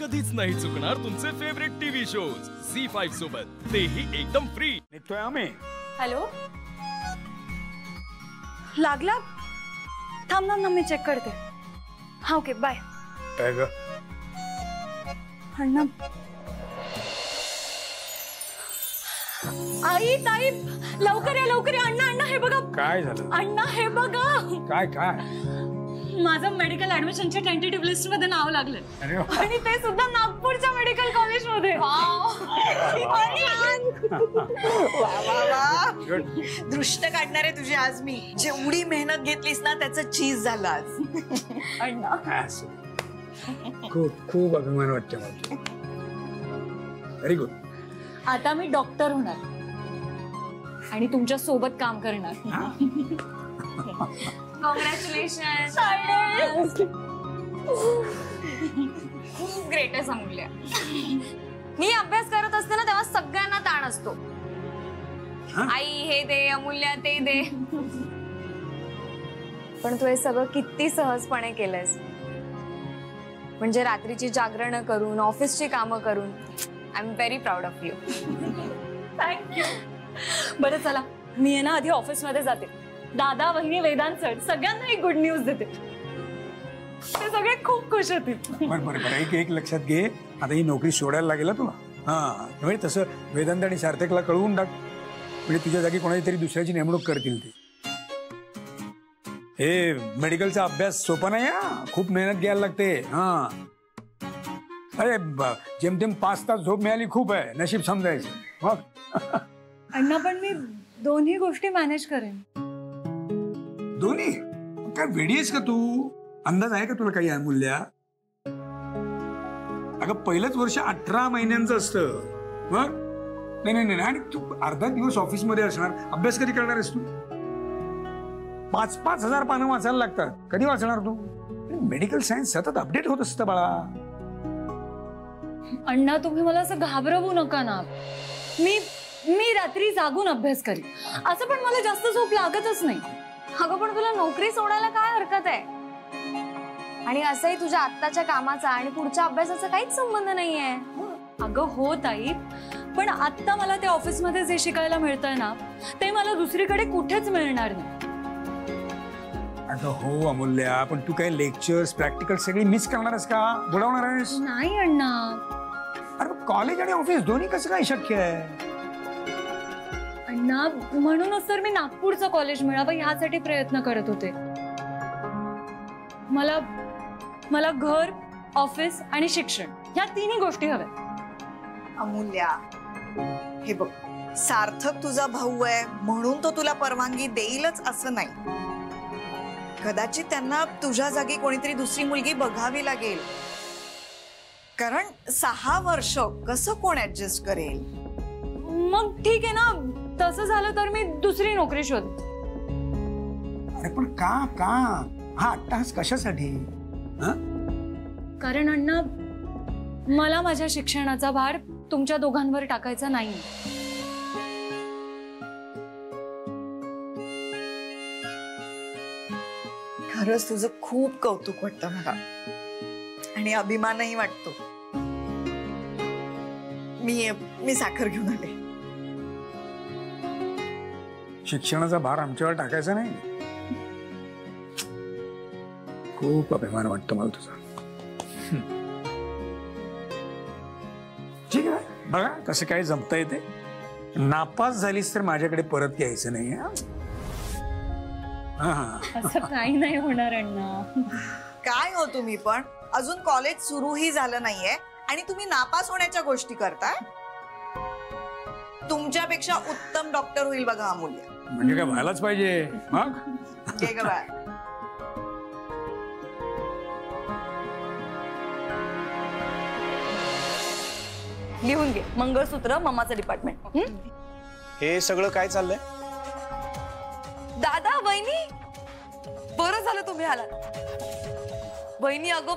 कधीच नाही चुकणार तुमचे फेवरेट टीव्ही शोज झी5 सोबत, तेही एकदम फ्री. निघतोय आम्ही. हॅलो, लागला? थांब ना, मी चेक करते. हा ओके, बाय. काय ग? अण्णा, आई ताई लवकर या, लवकर या. अण्णा अण्णा हे बघा. काय झालं? अण्णा हे बघा. काय काय? माझं मेडिकल ऍडमिशनच्या टेंटेटिव्ह लिस्ट मध्ये नाव लागलंय. आणि ते सुद्धा नागपूरच्या मेडिकल कॉलेज मध्ये. दृष्ट काढणार आहे तुझी आज मी. जेवढी मेहनत घेतलीस ना त्याचं चीज झालं आज. अण्णा खूप खूप अभिमान वाटतो मला. Very good. आता मी डॉक्टर होणार आणि तुमच्या सोबत काम करणार. कॉंग्रॅच्युलेशन. खूप ग्रेट आहे अमूल्या. मी अभ्यास करत असते ना तेव्हा सगळ्यांना ताण असतो. आई हे दे, अमूल्या ते दे. पण तू हे सगळं किती सहजपणे केलंयस. म्हणजे रात्रीची जागरण करून, ऑफिसची कामं करून. I am very proud of you. Thank you. बरं चला, मी आहे ना आधी ऑफिस मध्ये जाते. दादा, वहिनी, वेदांत सर सगळ्यांना एक गुड न्यूज देते. ते सगळे खूप खुश होतील. बरं एक लक्षात घे. आता ही नोकरी सोडायला लागेल तुला. हा, म्हणजे तसं वेदांत आणि सार्थकला कळवून टाक. म्हणजे तुझ्या जागी कोणाची तरी दुसऱ्याची नेमणूक करतील ते. हे मेडिकलचा अभ्यास सोपा नाही. खूप मेहनत घ्यायला लागते. हा, अरे जेमतेम 5 तास झोप मिळाली खूप आहे, नशीब समजायचं. मग अण्णा, पण मी दोन्ही गोष्टी मॅनेज करेन. दोन्ही? काय वेडी आहेस का तू? अंदाज आहे का तुला काही अमूल्या? अगं पहिलंच वर्ष 18 महिन्यांचं असतं. मग नाही आणि तू अर्धा दिवस ऑफिस मध्ये असणार, अभ्यास कधी करणार आहेस तू? 5-5 हजार पानं वाचायला लागतात. कधी वाचणार तू? मेडिकल सायन्स सतत अपडेट होत असतं बाळा. अण्णा, तुम्ही मला असं घाबरवू नका ना. मी रात्री जागून अभ्यास करीन. असं पण मला जास्त झोप लागतच नाही. अगं पण तुला नोकरी सोडायला काय हरकत आहे? आणि असंही तुझ्या आत्ताच्या कामाचा आणि पुढच्या अभ्यासाचा काहीच संबंध नाहीये. अगं हो ताई, पण आता मला त्या ऑफिसमध्ये जे शिकायला मिळतंय ना ते मला दुसरीकडे कुठेच मिळणार नाही. अगं हो अमूल्या, पण तू काय लेक्चर्स प्रॅक्टिकल सगळी मिस करणार आहेस का? बुडवणार आहेस? नाही अण्णा. अरे कॉलेज आणि ऑफिस दोन्ही कसं काय शक्य आहे? अण्णा, म्हणूनच तर मी नागपूरचं कॉलेज मिळावं ह्यासाठी प्रयत्न करत होते. मला घर, ऑफिस आणि शिक्षण ह्या तिन्ही गोष्टी हव्या. अमूल्या, हे बघ, सार्थक तुझा भाऊ आहे म्हणून तो तुला परवानगी देईलच असं नाही. कदाचित त्यांना तुझ्या जागी कोणीतरी दुसरी मुलगी बघावी लागेल. कारण 6 वर्ष कसं कोण ऍडजस्ट करेल? मग ठीक आहे ना, तसं झालं तर मी दुसरी नोकरी शोध. अरे पण का हा अट्टाहास कशासाठी? कारण अण्णा, मला माझ्या शिक्षणाचा भार तुमच्या दोघांवर टाकायचा नाही. खरंच तुझं खूप कौतुक वाटतं मला आणि अभिमानही वाटतो. मी साखर घेऊन आले. शिक्षणाचा भार आमच्यावर टाकायचा नाही. खूप अभिमान वाटतो मला तुझा. ठीक आहे, बघा कसं काय जमता येते. नापास झालीस तर माझ्याकडे परत यायचं नाही. असं काही नाही होणार अण्णा. काय हो तुम्ही पण, अजून कॉलेज सुरूही झालं नाहीये आणि तुम्ही नापास होण्याच्या गोष्टी करताय. तुमच्यापेक्षा उत्तम डॉक्टर होईल बघा अमूल्य. म्हणजे काय व्हायलाच पाहिजे. मग लिहून घे, मंगळसूत्र मम्माचं डिपार्टमेंट. हे सगळं काय चाललंय? दादा, वहिनी, बरं झालं तुम्ही आलात. वहिनी, अगं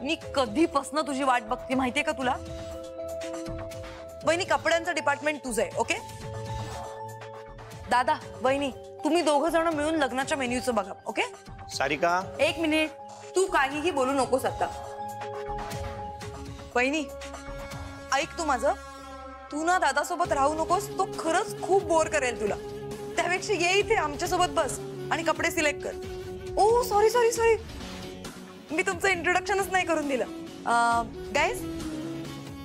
मी कधीपासून तुझी वाट बघते माहितीये का तुला? वहिनी, कपड्यांचं डिपार्टमेंट तुझं आहे. ओके दादा, वहिनी, तुम्ही दोघं जण मिळून लग्नाच्या मेन्यूचं बघा. ओके सारिका, 1 मिनिट, तू काहीही बोलू नकोस आता. वहिनी ऐक तू माझं, तू ना दादासोबत राहू नकोस, तो खरंच खूप बोर करेल तुला. त्यापेक्षा ये इथे आमच्यासोबत बस आणि कपडे सिलेक्ट कर. ओ सॉरी सॉरी सॉरी, मी तुमचं इंट्रोडक्शनच नाही करून दिलं. गाईज,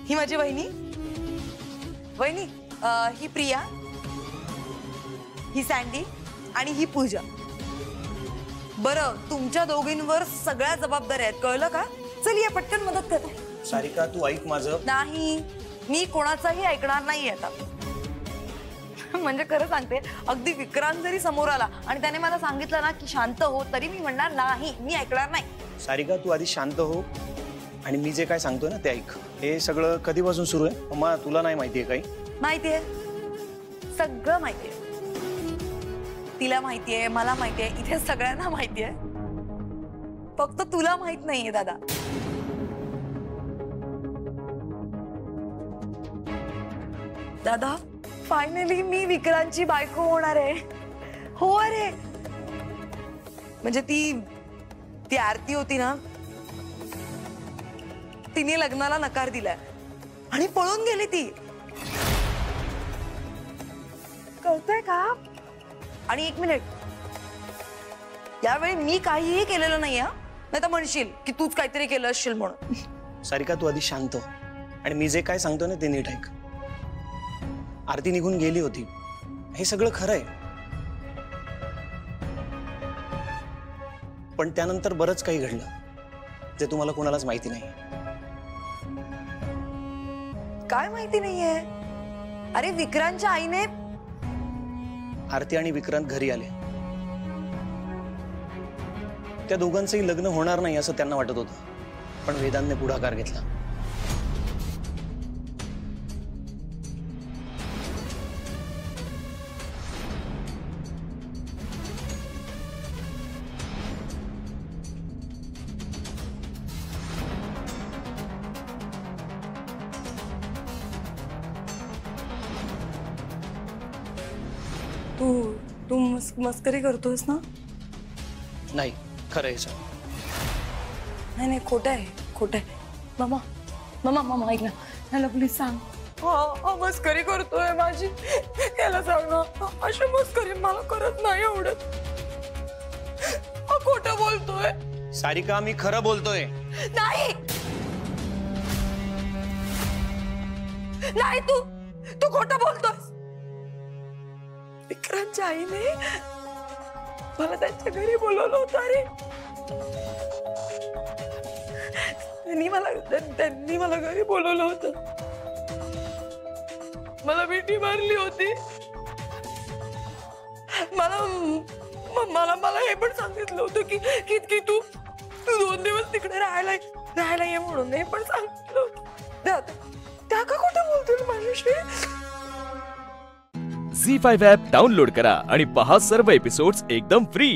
ही माझी वहिनी. वहिनी ही प्रिया, ही सँडी आणि ही पूजा. बरं, तुमच्या दोघींवर सगळ्या जबाबदाऱ्या आहेत, कळलं का? चल या पटकन मदत कर. सारिका तू ऐक माझं. नाही, मी कोणाचाही ऐकणार नाही आता. म्हणजे खरं सांगते, अगदी विक्रांत जरी समोर आला आणि त्याने मला सांगितलं ना की शांत हो, तरी मी म्हणणार नाही, मी ऐकणार नाही. सारिका तू आधी शांत हो आणि मी जे काय सांगतोय ना ते ऐक. हे सगळं कधीपासून सुरू आहे? मग तुला नाही माहितीये काही? माहितीये, सगळं माहितीये. तिला माहितीये, मला माहितीये, इथे सगळ्यांना माहितीये. फक्त तुला माहित नाहीये दादा. दादा, फायनली मी विक्रांतची बायको होणार आहे. हो अरे, म्हणजे ती आरती होती ना, तिने लग्नाला नकार दिलाय आणि पळून गेली ती. कळतंय का? आणि एक मिनिट, यावेळी मी काहीही केलेलं नाही, नाही तर म्हणशील की तूच काहीतरी केलं असशील म्हणून. सारिका तू आधी शांत हो आणि मी जे काय सांगतोय ना ते नीट ऐक. आरती निघून गेली होती, हे सगळं खरं आहे, पण त्यानंतर बरंच काही घडलं जे तुम्हाला कोणालाच माहिती नाही. काय माहिती नाहीये? अरे विक्रांतच्या आईने. आरती आणि विक्रांत घरी आले. त्या दोघांचंही लग्न होणार नाही असं त्यांना वाटत होतं, पण वेदांतने पुढाकार घेतला. तू मस्करी करतोस ना? नाही, खरं आहे सर. नाही नाही, खोटं आहे, खोटं आहे. मामा मामा मामा ऐक ना, याला प्लीज सांग. हा मस्करी करतोय माझी, याला सांग ना. अशी मस्करी मला करत नाही आवडत. खोटं बोलतोय. सारिका मी खरं बोलतोय. नाही नाही, तू खोटं बोलतोस. विक्रांतच्या आईने मला त्यांच्या घरी बोलवलं होतं. अरे त्यांनी मला घरी बोलवलं होतं. मला मिठी मारली होती. मला हे पण सांगितलं होतं की तू 2 दिवस तिकडे राहायला ये म्हणून. हे पण सांगितलं होतं. त्या का खोटं बोलतोय माझ्याशी? झी5 ॲप डाउनलोड करा आणि पहा सर्व एपिसोड्स एकदम फ्री.